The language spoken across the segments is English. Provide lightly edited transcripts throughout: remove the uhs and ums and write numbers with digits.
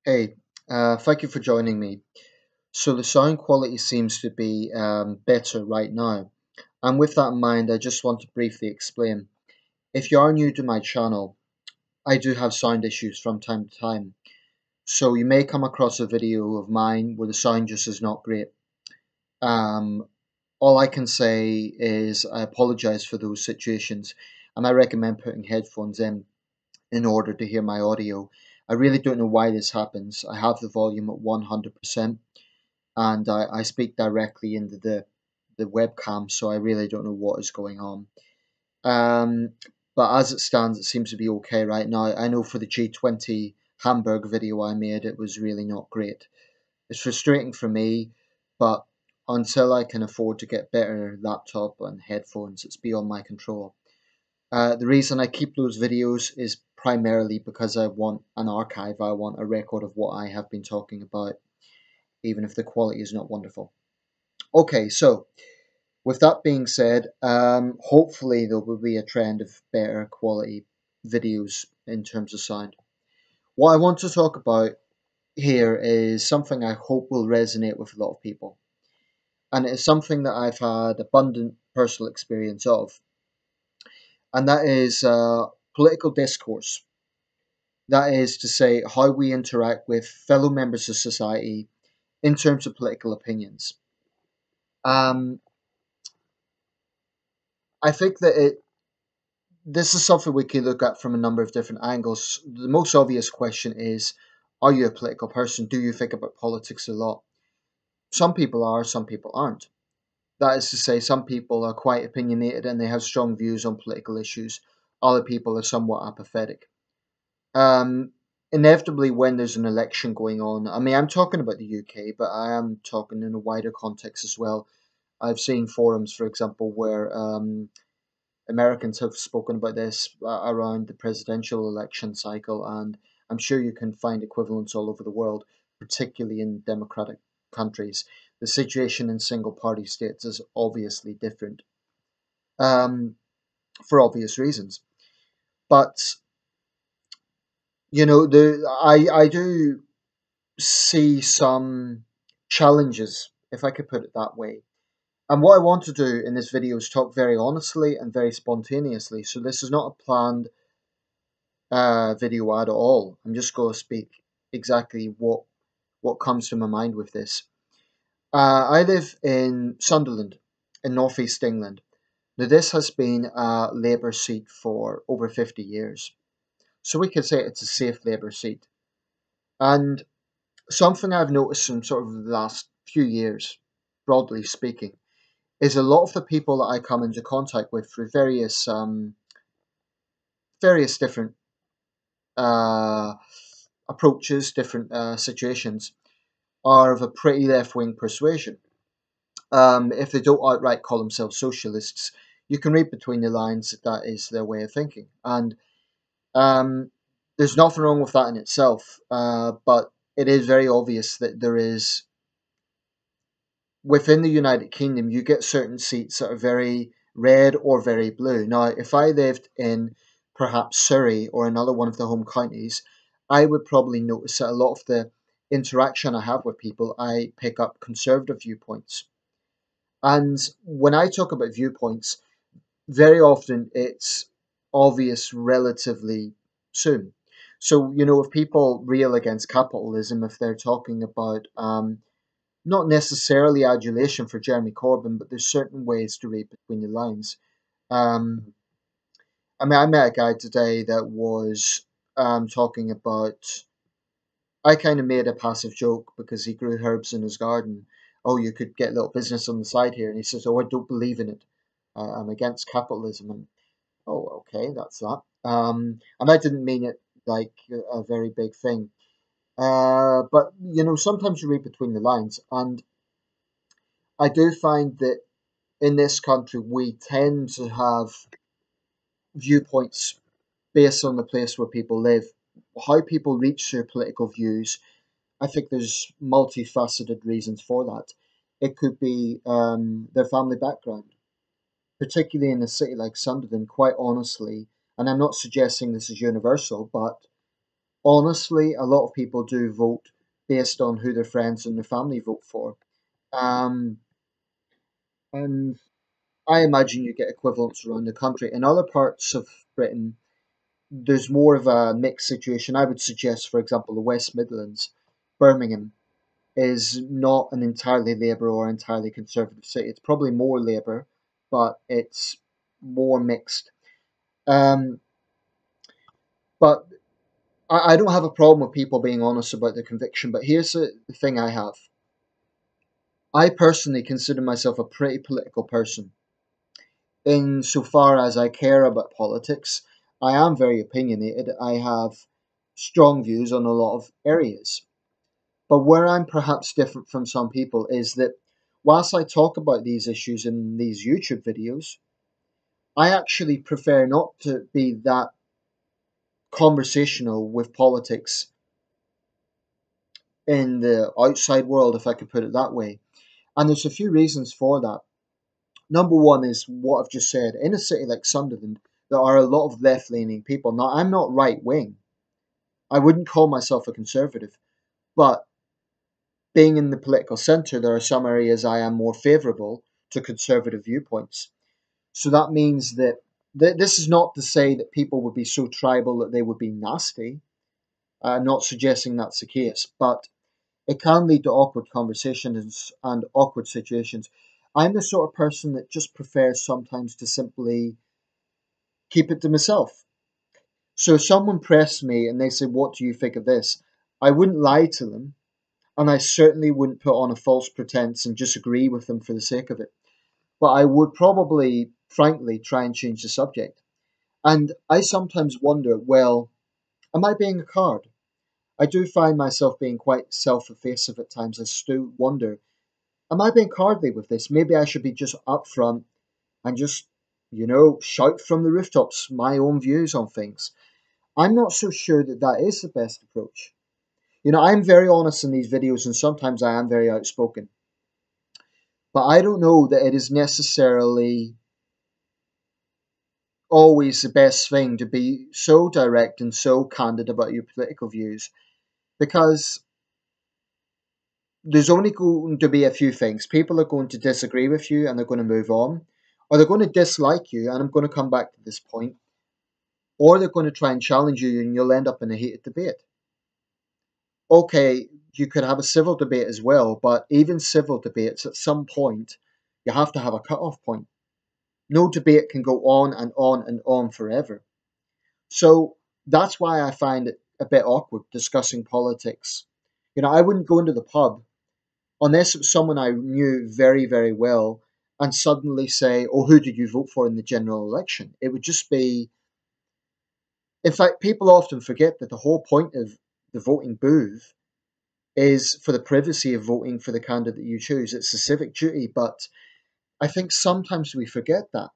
Hey, thank you for joining me. So the sound quality seems to be better right now. And with that in mind, I just want to briefly explain. If you are new to my channel, I do have sound issues from time to time. So you may come across a video of mine where the sound just is not great. Um, all I can say is I apologize for those situations, and I recommend putting headphones in order to hear my audio. I really don't know why this happens. I have the volume at 100%. And I speak directly into the webcam, so I really don't know what is going on. Um, but as it stands, it seems to be okay right now. I know for the G20 Hamburg video I made, it was really not great. It's frustrating for me, but until I can afford to get better laptop and headphones, it's beyond my control. The reason I keep those videos is primarily because I want an archive. I want a record of what I have been talking about, even if the quality is not wonderful. Okay, so with that being said, hopefully there will be a trend of better quality videos in terms of sound. What I want to talk about here is something I hope will resonate with a lot of people, and it is something that I've had abundant personal experience of, and that is political discourse. That is to say, how we interact with fellow members of society in terms of political opinions. Um, I think that this is something we can look at from a number of different angles. The most obvious question is, are you a political person? Do you think about politics a lot? Some people are, some people aren't. That is to say, some people are quite opinionated and they have strong views on political issues. Other people are somewhat apathetic. Inevitably, when there's an election going on, I mean, I'm talking about the UK, but I am talking in a wider context as well. I've seen forums, for example, where Americans have spoken about this around the presidential election cycle, and I'm sure you can find equivalents all over the world, particularly in democratic countries. The situation in single party states is obviously different um, for obvious reasons. But, I do see some challenges, if I could put it that way. And what I want to do in this video is talk very honestly and very spontaneously. So this is not a planned video ad at all. I'm just going to speak exactly what comes to my mind with this. I live in Sunderland, in northeast England. Now, this has been a Labour seat for over 50 years. So we could say it's a safe Labour seat. And something I've noticed in sort of the last few years, broadly speaking, is a lot of the people that I come into contact with through various different uh, approaches, different situations, are of a pretty left wing persuasion. If they don't outright call themselves socialists, you can read between the lines that that is their way of thinking. And um, there's nothing wrong with that in itself, but it is very obvious that there is, within the United Kingdom, you get certain seats that are very red or very blue. Now, if I lived in perhaps Surrey or another one of the home counties, I would probably notice that a lot of the interaction I have with people, I pick up conservative viewpoints. And when I talk about viewpoints, very often it's obvious relatively soon. So, if people rail against capitalism, if they're talking about not necessarily adulation for Jeremy Corbyn, but there's certain ways to read between the lines. Um, I mean, I met a guy today that was talking about. I kind of made a passive joke because he grew herbs in his garden. Oh, you could get a little business on the side here, and he says, "Oh, I don't believe in it. I'm against capitalism." And oh, okay, that's that. And I didn't mean it like a very big thing. But sometimes you read between the lines, and I do find that in this country, we tend to have viewpoints based on the place where people live. How people reach their political views, I think there's multifaceted reasons for that. It could be their family background, particularly in a city like Sunderland, quite honestly, and I'm not suggesting this is universal, but honestly, a lot of people do vote based on who their friends and their family vote for. Um, and I imagine you get equivalents around the country. In other parts of Britain, there's more of a mixed situation. I would suggest, for example, the West Midlands, Birmingham, is not an entirely Labour or entirely Conservative city. It's probably more Labour, but it's more mixed. Um, but I don't have a problem with people being honest about their conviction. But here's the thing I have. I personally consider myself a pretty political person. Insofar as I care about politics, I am very opinionated. I have strong views on a lot of areas. But where I'm perhaps different from some people is that whilst I talk about these issues in these YouTube videos, I actually prefer not to be that conversational with politics in the outside world, if I could put it that way. And there's a few reasons for that. Number one is what I've just said. In a city like Sunderland, there are a lot of left leaning people. Now, I'm not right wing. I wouldn't call myself a conservative. But being in the political centre, there are some areas I am more favourable to conservative viewpoints. So that means that this is not to say that people would be so tribal that they would be nasty. I'm not suggesting that's the case, but it can lead to awkward conversations and awkward situations. I'm the sort of person that just prefers sometimes to simply keep it to myself. So if someone pressed me and they said, "What do you think of this?" I wouldn't lie to them, and I certainly wouldn't put on a false pretense and just agree with them for the sake of it. But I would probably, frankly, try and change the subject. And I sometimes wonder, well, am I being a card? I do find myself being quite self effacing at times. I still wonder, am I being cardly with this? Maybe I should be just upfront and just, shout from the rooftops my own views on things. I'm not so sure that that is the best approach. I'm very honest in these videos and sometimes I am very outspoken. But I don't know that it is necessarily always the best thing to be so direct and so candid about your political views because there's only going to be a few things. People are going to disagree with you and they're going to move on, or they're going to dislike you, and I'm going to come back to this point, or they're going to try and challenge you and you'll end up in a heated debate. Okay, you could have a civil debate as well, but even civil debates, at some point, you have to have a cut-off point. No debate can go on and on and on forever. So that's why I find it a bit awkward discussing politics. I wouldn't go into the pub unless it was someone I knew very, very well and suddenly say, "Oh, who did you vote for in the general election?" It would just be, in fact, people often forget that the whole point of the voting booth is for the privacy of voting for the candidate you choose. It's a civic duty, but I think sometimes we forget that.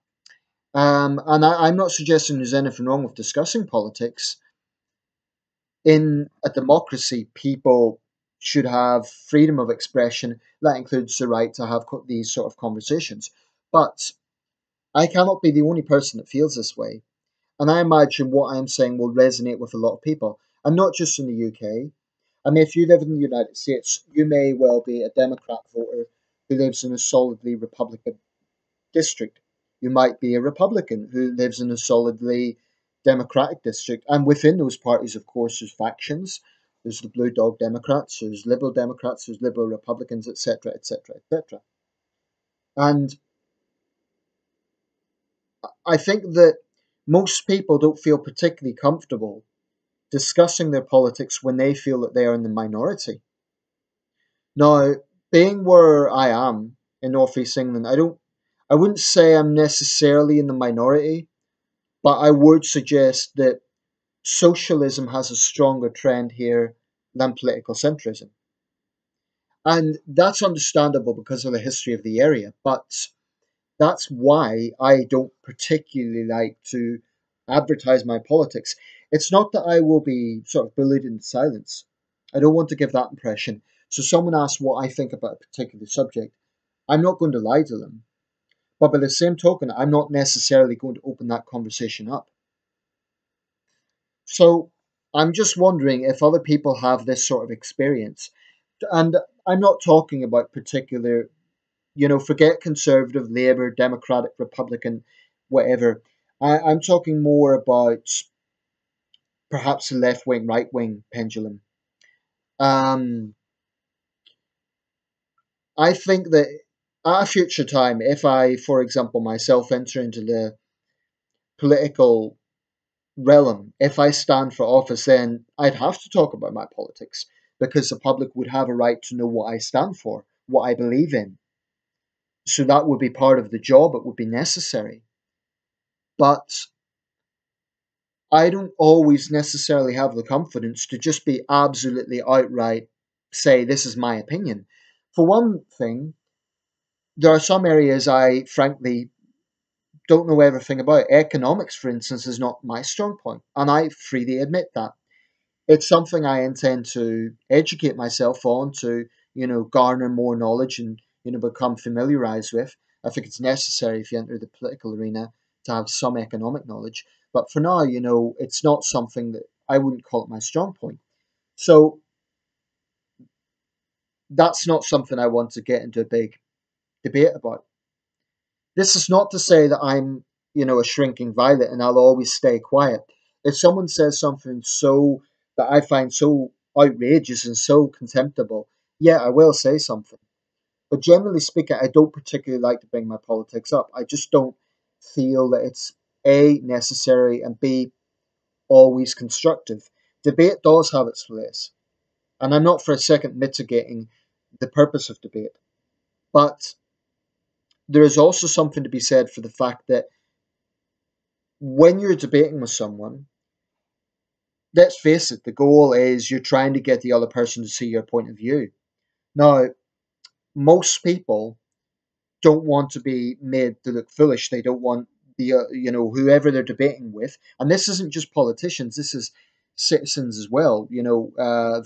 And I'm not suggesting there's anything wrong with discussing politics. In a democracy, people should have freedom of expression. That includes the right to have these sort of conversations. But I cannot be the only person that feels this way. And I imagine what I'm saying will resonate with a lot of people. And not just in the UK. I mean, if you live in the United States, you may well be a Democrat voter who lives in a solidly Republican district. You might be a Republican who lives in a solidly Democratic district. And within those parties, of course, there's factions. There's the Blue Dog Democrats, there's Liberal Democrats, there's Liberal Republicans, etc., etc., etc. And I think that most people don't feel particularly comfortable discussing their politics when they feel that they are in the minority. Now, being where I am in Northeast England, I wouldn't say I'm necessarily in the minority, but I would suggest that socialism has a stronger trend here than political centrism. And that's understandable because of the history of the area, but that's why I don't particularly like to advertise my politics. It's not that I will be sort of bullied into silence. I don't want to give that impression. So someone asks what I think about a particular subject. I'm not going to lie to them. But by the same token, I'm not necessarily going to open that conversation up. So I'm just wondering if other people have this sort of experience. And I'm not talking about particular, forget conservative, Labour, Democratic, Republican, whatever. I'm talking more about perhaps the left wing, right wing pendulum. Um, I think that at a future time, if I, for example, myself enter into the political realm, if I stand for office, then I'd have to talk about my politics because the public would have a right to know what I stand for, what I believe in. So that would be part of the job, it would be necessary. But I don't always necessarily have the confidence to just be absolutely outright say, this is my opinion. For one thing, there are some areas I frankly don't know everything about. Economics, for instance, is not my strong point, and I freely admit that. It's something I intend to educate myself on to, garner more knowledge and, become familiarized with. I think it's necessary if you enter the political arena to have some economic knowledge. But for now, it's not something that I wouldn't call it my strong point. So that's not something I want to get into a big debate about. This is not to say that I'm, a shrinking violet and I'll always stay quiet. If someone says something so that I find so outrageous and so contemptible, yeah, I will say something. But generally speaking, I don't particularly like to bring my politics up. I just don't feel that it's A, necessary, and B, always constructive. Debate does have its place, and I'm not for a second mitigating the purpose of debate. But there is also something to be said for the fact that when you're debating with someone, let's face it, the goal is you're trying to get the other person to see your point of view. Now, most people don't want to be made to look foolish. They don't want whoever they're debating with, and this isn't just politicians. This is citizens as well.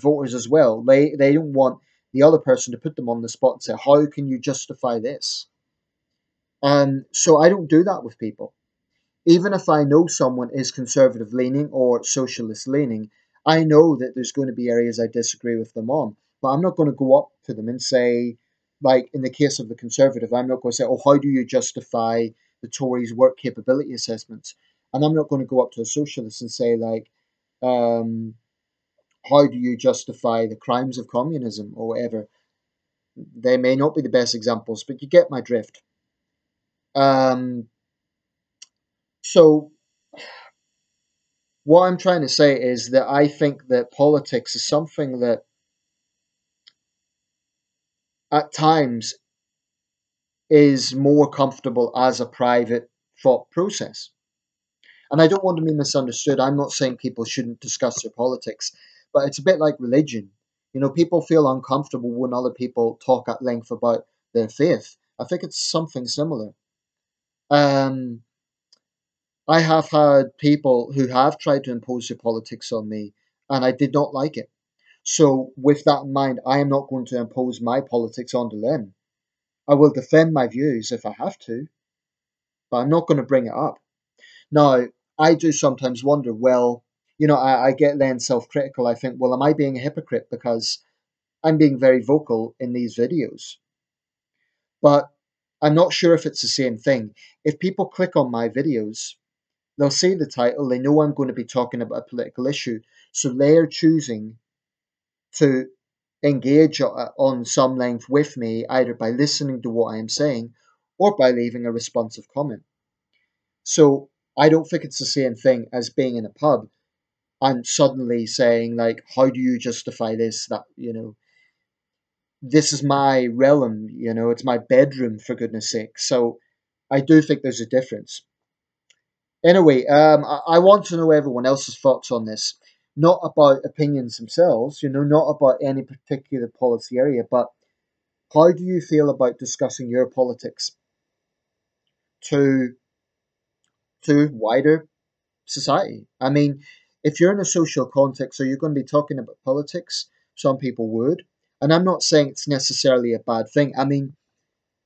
Voters as well. They don't want the other person to put them on the spot and say, "How can you justify this?" And so I don't do that with people. Even if I know someone is conservative leaning or socialist leaning, I know that there's going to be areas I disagree with them on. But I'm not going to go up to them and say, like in the case of the conservative, I'm not going to say, oh, how do you justify the Tories' work capability assessments? And I'm not going to go up to a socialist and say, like, um, how do you justify the crimes of communism or whatever? They may not be the best examples, but you get my drift. Um, so what I'm trying to say is that I think that politics is something that at times is more comfortable as a private thought process. And I don't want to be misunderstood. I'm not saying people shouldn't discuss their politics, but it's a bit like religion. People feel uncomfortable when other people talk at length about their faith. I think it's something similar. Um, I have had people who have tried to impose their politics on me, and I did not like it. So, with that in mind, I am not going to impose my politics onto them. I will defend my views if I have to, but I'm not going to bring it up. Now, I do sometimes wonder, well, I get then self critical. I think, well, am I being a hypocrite because I'm being very vocal in these videos? But I'm not sure if it's the same thing. If people click on my videos, they'll see the title, they know I'm going to be talking about a political issue, so they're choosing to engage on some length with me, either by listening to what I am saying or by leaving a responsive comment. So I don't think it's the same thing as being in a pub and suddenly saying, like, how do you justify this? That, this is my realm, it's my bedroom, for goodness sake. So I do think there's a difference. Anyway, I want to know everyone else's thoughts on this. Not about opinions themselves, not about any particular policy area, but how do you feel about discussing your politics to wider society? I mean, if you're in a social context, are you going to be talking about politics? Some people would, and I'm not saying it's necessarily a bad thing. I mean,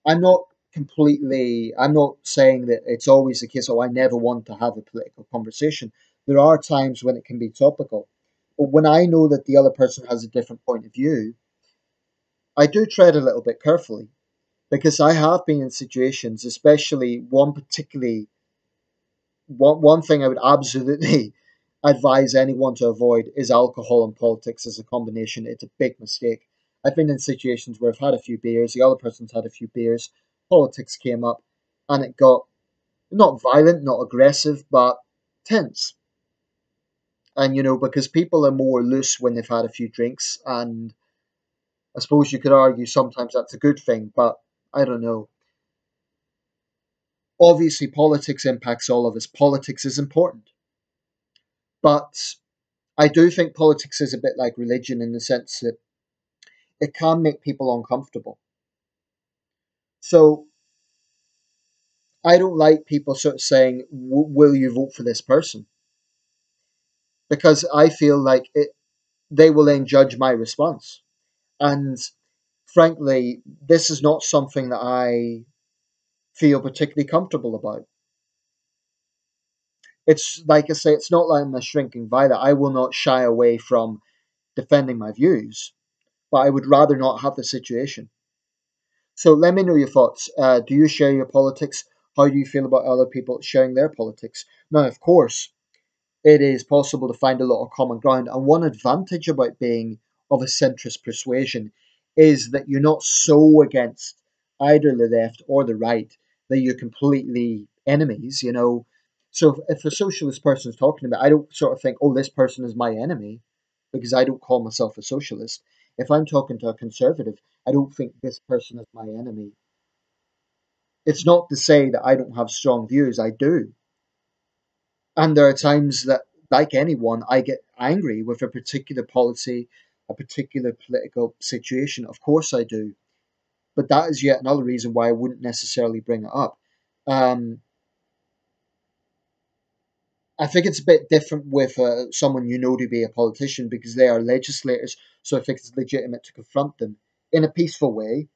I'm not saying that it's always the case. Oh, I never want to have a political conversation. There are times when it can be topical, But when I know that the other person has a different point of view, I do tread a little bit carefully because I have been in situations, especially one thing I would absolutely advise anyone to avoid is alcohol and politics as a combination. It's a big mistake. I've been in situations where I've had a few beers, the other person's had a few beers, politics came up, and it got not violent, not aggressive, but tense. And because people are more loose when they've had a few drinks, and I suppose you could argue sometimes that's a good thing, but I don't know. Obviously, politics impacts all of us. Politics is important. But I do think politics is a bit like religion in the sense that it can make people uncomfortable. So I don't like people sort of saying, "Will you vote for this person?" Because I feel like they will then judge my response. And frankly, this is not something that I feel particularly comfortable about. It's like I say, it's not like I'm a shrinking violet. I will not shy away from defending my views, but I would rather not have the situation. So let me know your thoughts. Do you share your politics? How do you feel about other people sharing their politics? Now, of course, it is possible to find a lot of common ground. And one advantage about being of a centrist persuasion is that you're not so against either the left or the right that you're completely enemies. So if a socialist person is talking about, I don't sort of think, oh, this person is my enemy because I don't call myself a socialist. If I'm talking to a conservative, I don't think this person is my enemy. It's not to say that I don't have strong views, I do. And there are times that, like anyone, I get angry with a particular policy, a particular political situation. Of course I do. But that is yet another reason why I wouldn't necessarily bring it up. Um, I think it's a bit different with someone you know to be a politician because they are legislators. So I think it's legitimate to confront them in a peaceful way,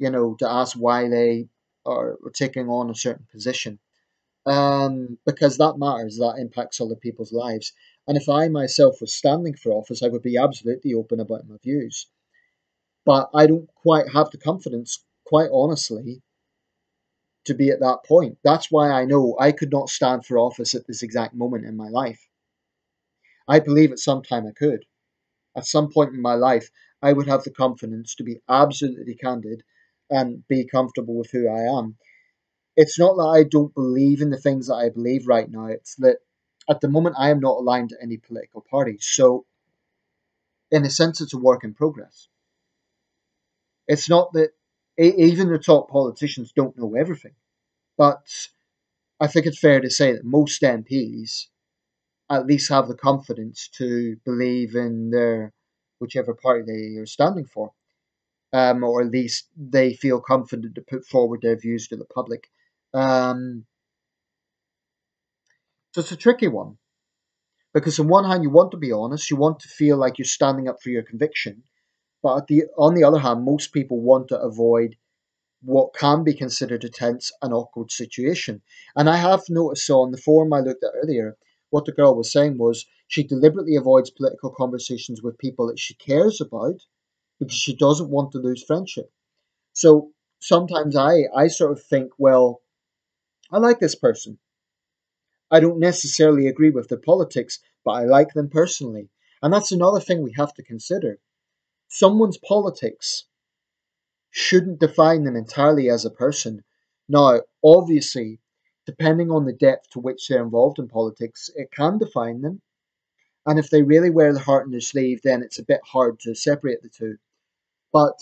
to ask why they are taking on a certain position. Because that matters, that impacts other people's lives. And if I myself was standing for office, I would be absolutely open about my views. But I don't quite have the confidence, quite honestly, to be at that point. That's why I know I could not stand for office at this exact moment in my life. I believe at some time I could. At some point in my life, I would have the confidence to be absolutely candid and be comfortable with who I am. It's not that I don't believe in the things that I believe right now. It's that at the moment I am not aligned to any political party. So, in a sense, it's a work in progress. It's not that even the top politicians don't know everything, but I think it's fair to say that most MPs at least have the confidence to believe in their whichever party they are standing for, or at least they feel confident to put forward their views to the public. Um, so it's a tricky one. Because on one hand, you want to be honest, you want to feel like you're standing up for your conviction, but on the other hand, most people want to avoid what can be considered a tense and awkward situation. And I have noticed so on the forum I looked at earlier, what the girl was saying was she deliberately avoids political conversations with people that she cares about because she doesn't want to lose friendship. So sometimes I sort of think, well, I like this person. I don't necessarily agree with their politics, but I like them personally. And that's another thing we have to consider. Someone's politics shouldn't define them entirely as a person. Now, obviously, depending on the depth to which they're involved in politics, it can define them. And if they really wear the heart on their sleeve, then it's a bit hard to separate the two. But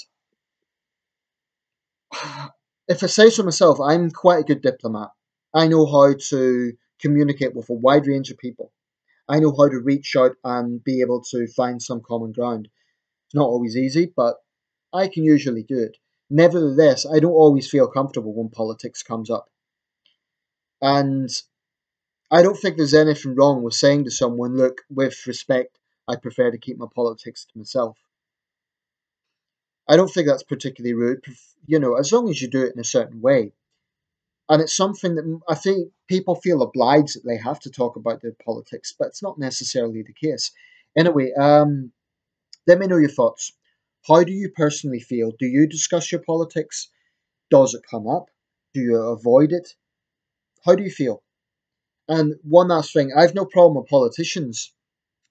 if I say so myself, I'm quite a good diplomat. I know how to communicate with a wide range of people. I know how to reach out and be able to find some common ground. It's not always easy, but I can usually do it. Nevertheless, I don't always feel comfortable when politics comes up. And I don't think there's anything wrong with saying to someone, look, with respect, I prefer to keep my politics to myself. I don't think that's particularly rude, as long as you do it in a certain way. And it's something that I think people feel obliged that they have to talk about their politics, but it's not necessarily the case. Anyway, let me know your thoughts. How do you personally feel? Do you discuss your politics? Does it come up? Do you avoid it? How do you feel? And one last thing, I've no problem with politicians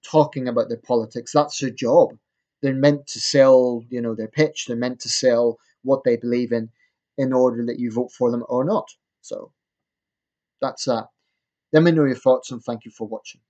talking about their politics. That's their job. They're meant to sell, their pitch. They're meant to sell what they believe in order that you vote for them or not. So that's that. Let me know your thoughts and thank you for watching.